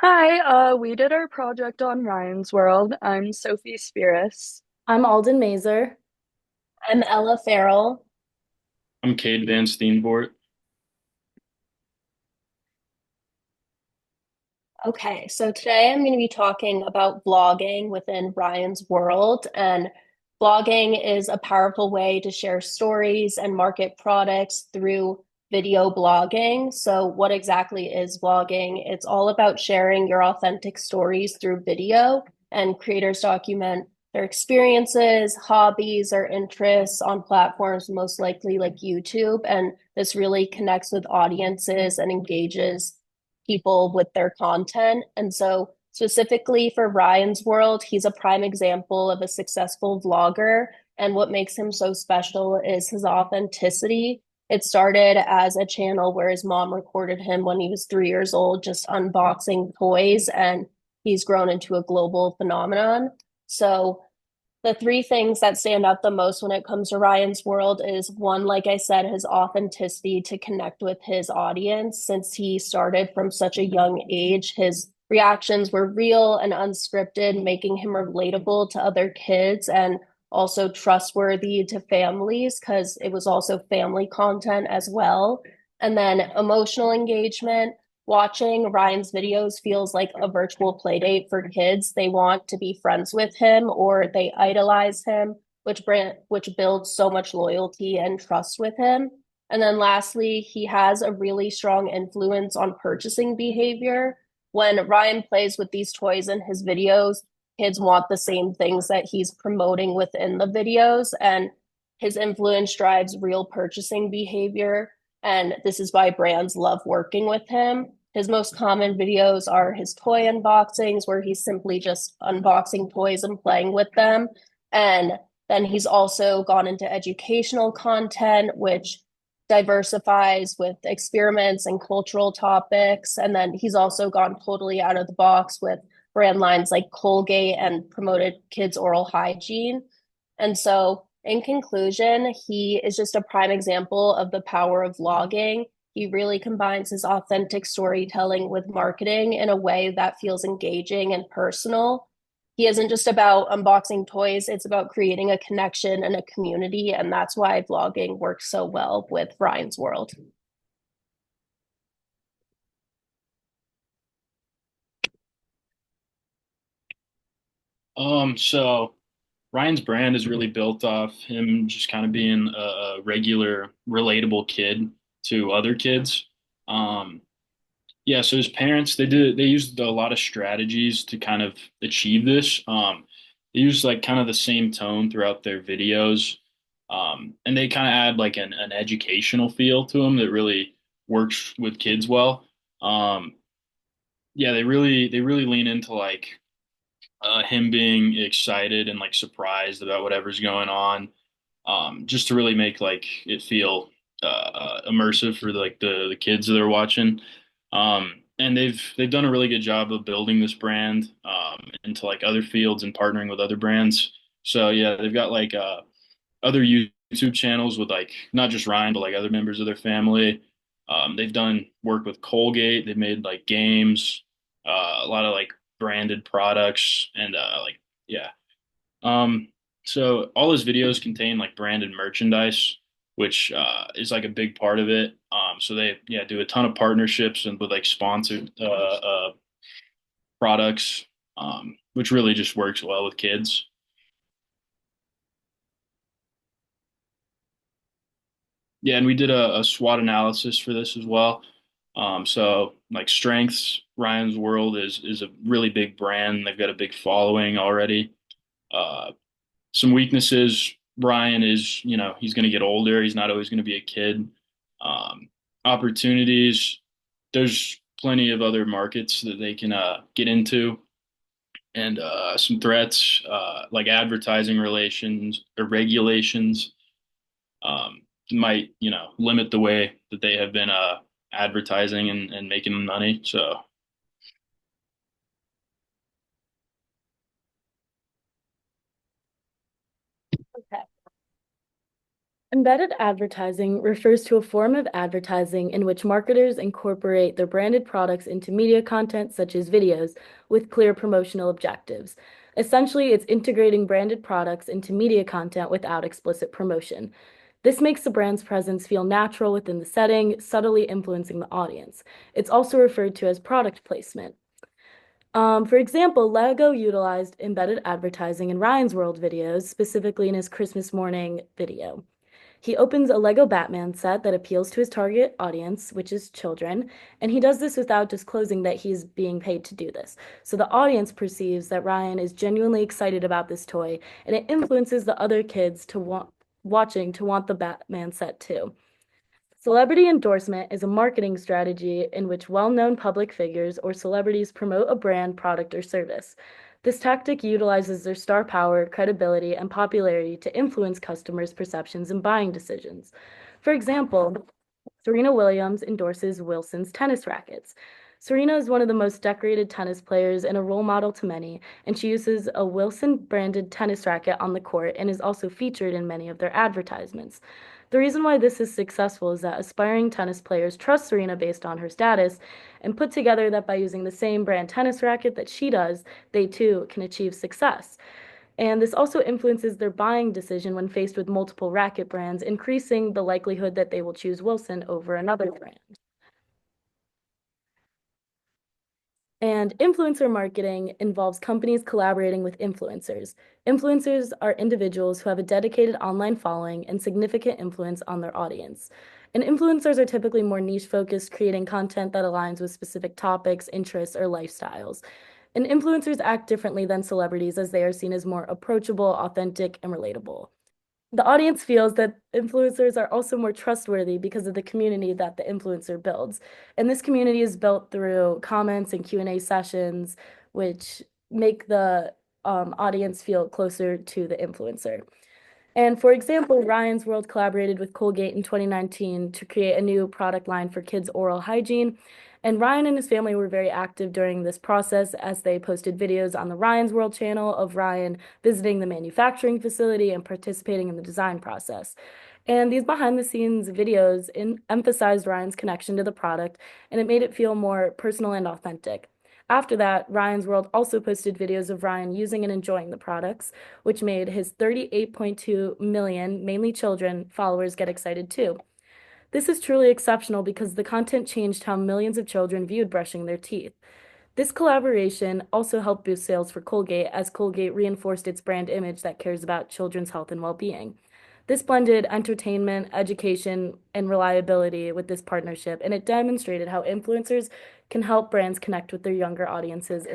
Hi, we did our project on Ryan's World. I'm Sophie Spears. I'm Alden Mazer. I'm Ella Farrell. I'm Kade Van Steenvoort. Okay, so today I'm going to be talking about blogging within Ryan's world. And blogging is a powerful way to share stories and market products through video blogging. So, what exactly is blogging? It's all about sharing your authentic stories through video, and creators document their experiences, hobbies, or interests on platforms most likely like YouTube. And this really connects with audiences and engages people with their content. And so, specifically for Ryan's world, he's a prime example of a successful vlogger. And what makes him so special is his authenticity. It started as a channel where his mom recorded him when he was 3 years old, just unboxing toys, and he's grown into a global phenomenon. So, the three things that stand out the most when it comes to Ryan's world is one, like I said, his authenticity to connect with his audience. Since he started from such a young age, his reactions were real and unscripted, making him relatable to other kids and also trustworthy to families because it was also family content as well. And then emotional engagement. Watching Ryan's videos feels like a virtual play date for kids. They want to be friends with him or they idolize him, which builds so much loyalty and trust with him. And then lastly, he has a really strong influence on purchasing behavior. When Ryan plays with these toys in his videos, kids want the same things that he's promoting within the videos, and his influence drives real purchasing behavior. And this is why brands love working with him. His most common videos are his toy unboxings, where he's simply just unboxing toys and playing with them. And then he's also gone into educational content, which diversifies with experiments and cultural topics. And then he's also gone totally out of the box with brand lines like Colgate and promoted kids' oral hygiene. And so, in conclusion, he is just a prime example of the power of vlogging. He really combines his authentic storytelling with marketing in a way that feels engaging and personal. He isn't just about unboxing toys, it's about creating a connection and a community. And that's why vlogging works so well with Ryan's World. So Ryan's brand is really built off him just kind of being a regular, relatable kid to other kids. Um, yeah, so his parents they used a lot of strategies to kind of achieve this. They used like kind of the same tone throughout their videos. And they kind of add like an educational feel to them that really works with kids well. Um, yeah, they really lean into like him being excited and like surprised about whatever's going on, just to really make like it feel immersive for like the kids that are watching. And they've done a really good job of building this brand into like other fields and partnering with other brands. So yeah, they've got like other YouTube channels with like not just Ryan, but like other members of their family. They've done work with Colgate. They've made like games, a lot of like branded products, and like yeah. Um, so all his videos contain like branded merchandise, which is like a big part of it. So they yeah do a ton of partnerships and with like sponsored products, which really just works well with kids. Yeah, and we did a SWOT analysis for this as well. So like strengths, Ryan's World is a really big brand. They've got a big following already. Uh, some weaknesses, Ryan is, he's going to get older. He's not always going to be a kid. Um, Opportunities, there's plenty of other markets that they can get into. And some threats, like advertising relations or regulations um, might, limit the way that they have been advertising and making money. So, Okay. Embedded advertising refers to a form of advertising in which marketers incorporate their branded products into media content, such as videos, with clear promotional objectives. Essentially, it's integrating branded products into media content without explicit promotion. This makes the brand's presence feel natural within the setting, subtly influencing the audience. It's also referred to as product placement. For example, Lego utilized embedded advertising in Ryan's World videos, specifically in his Christmas morning video. He opens a Lego Batman set that appeals to his target audience, which is children, and he does this without disclosing that he's being paid to do this. So the audience perceives that Ryan is genuinely excited about this toy, and it influences the other kids to want the Batman set too. Celebrity endorsement is a marketing strategy in which well-known public figures or celebrities promote a brand, product, or service. This tactic utilizes their star power, credibility, and popularity to influence customers' perceptions and buying decisions. For example, Serena Williams endorses Wilson's tennis rackets. Serena is one of the most decorated tennis players and a role model to many, and she uses a Wilson branded tennis racket on the court and is also featured in many of their advertisements. The reason why this is successful is that aspiring tennis players trust Serena based on her status and put together that by using the same brand tennis racket that she does, they too can achieve success. And this also influences their buying decision when faced with multiple racket brands, increasing the likelihood that they will choose Wilson over another brand. And influencer marketing involves companies collaborating with influencers. Influencers are individuals who have a dedicated online following and significant influence on their audience. And influencers are typically more niche focused, creating content that aligns with specific topics, interests, or lifestyles. And influencers act differently than celebrities as they are seen as more approachable, authentic, and relatable. The audience feels that influencers are also more trustworthy because of the community that the influencer builds. And this community is built through comments and Q&A sessions, which make the audience feel closer to the influencer. And for example, Ryan's World collaborated with Colgate in 2019 to create a new product line for kids' oral hygiene. And Ryan and his family were very active during this process as they posted videos on the Ryan's World channel of Ryan visiting the manufacturing facility and participating in the design process. And these behind the scenes videos emphasized Ryan's connection to the product, and it made it feel more personal and authentic. After that, Ryan's World also posted videos of Ryan using and enjoying the products, which made his 38.2 million, mainly children, followers get excited too. This is truly exceptional because the content changed how millions of children viewed brushing their teeth. This collaboration also helped boost sales for Colgate as Colgate reinforced its brand image that cares about children's health and well-being. This blended entertainment, education, and reliability with this partnership, and it demonstrated how influencers can help brands connect with their younger audiences.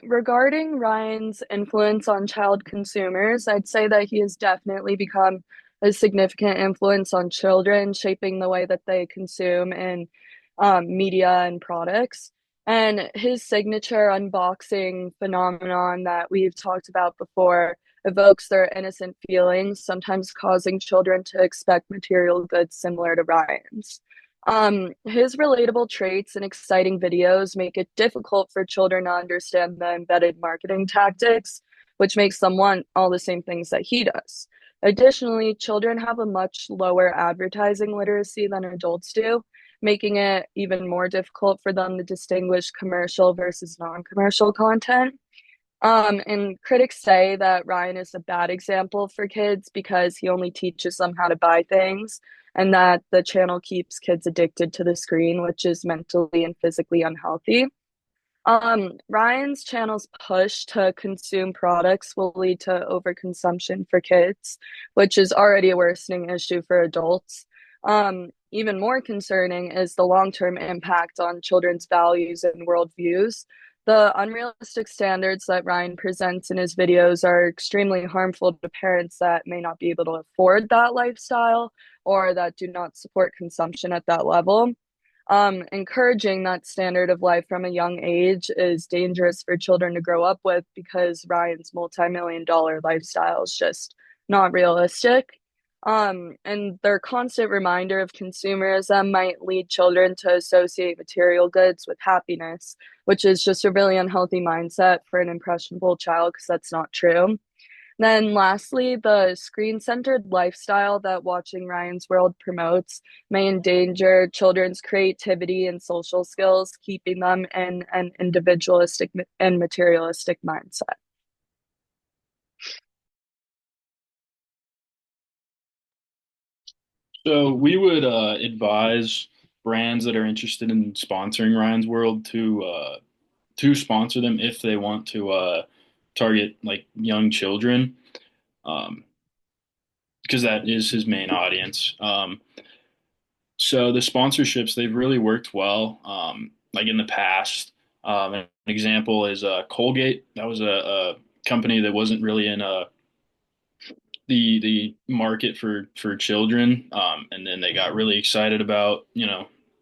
Regarding Ryan's influence on child consumers, I'd say that he has definitely become a significant influence on children, shaping the way that they consume in media and products. And his signature unboxing phenomenon that we've talked about before evokes their innocent feelings, sometimes causing children to expect material goods similar to Ryan's. His relatable traits and exciting videos make it difficult for children to understand the embedded marketing tactics, which makes them want all the same things that he does. Additionally, children have a much lower advertising literacy than adults do, making it even more difficult for them to distinguish commercial versus non-commercial content. And critics say that Ryan is a bad example for kids because he only teaches them how to buy things, and that the channel keeps kids addicted to the screen, which is mentally and physically unhealthy. Ryan's channel's push to consume products will lead to overconsumption for kids, which is already a worsening issue for adults. Even more concerning is the long-term impact on children's values and worldviews. The unrealistic standards that Ryan presents in his videos are extremely harmful to parents that may not be able to afford that lifestyle or that do not support consumption at that level. Encouraging that standard of life from a young age is dangerous for children to grow up with because Ryan's multi-million-dollar lifestyle is just not realistic. And their constant reminder of consumerism might lead children to associate material goods with happiness, which is just a really unhealthy mindset for an impressionable child because that's not true. Then, lastly, the screen centered lifestyle that Watching Ryan's World promotes may endanger children's creativity and social skills, keeping them in an individualistic and materialistic mindset. So we would advise brands that are interested in sponsoring Ryan's World to sponsor them if they want to target like young children, um, because that is his main audience. So the sponsorships they've really worked well. Like in the past, an example is Colgate. That was a company that wasn't really in the market for children, and then they got really excited about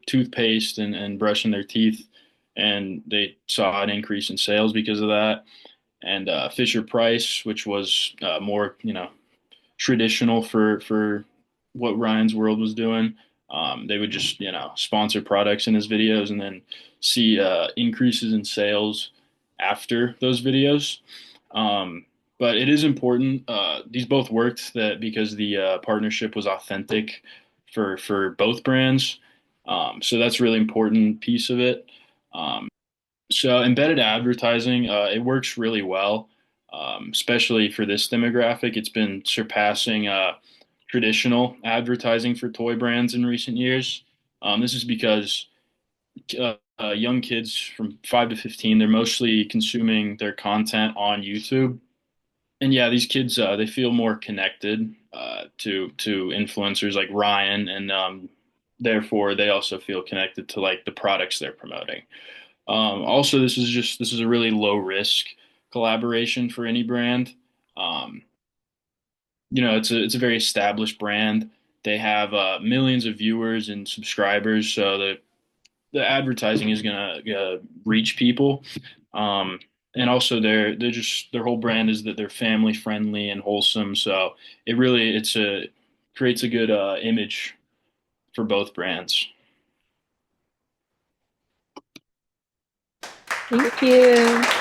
toothpaste and brushing their teeth, and they saw an increase in sales because of that. And Fisher Price, which was more traditional for what Ryan's World was doing. They would just sponsor products in his videos and then see increases in sales after those videos. Um, but it is important. These both worked that because the partnership was authentic for both brands. So that's a really important piece of it. Um, so embedded advertising, it works really well, especially for this demographic. It's been surpassing traditional advertising for toy brands in recent years. This is because young kids from 5 to 15, they're mostly consuming their content on YouTube. And yeah, these kids they feel more connected to influencers like Ryan, and therefore they also feel connected to like the products they're promoting. Also, this is a really low risk collaboration for any brand. Um, it's a very established brand. They have millions of viewers and subscribers, so the advertising is gonna reach people. Um, and also, their whole brand is that they're family friendly and wholesome. So it's a creates a good image for both brands. Thank you.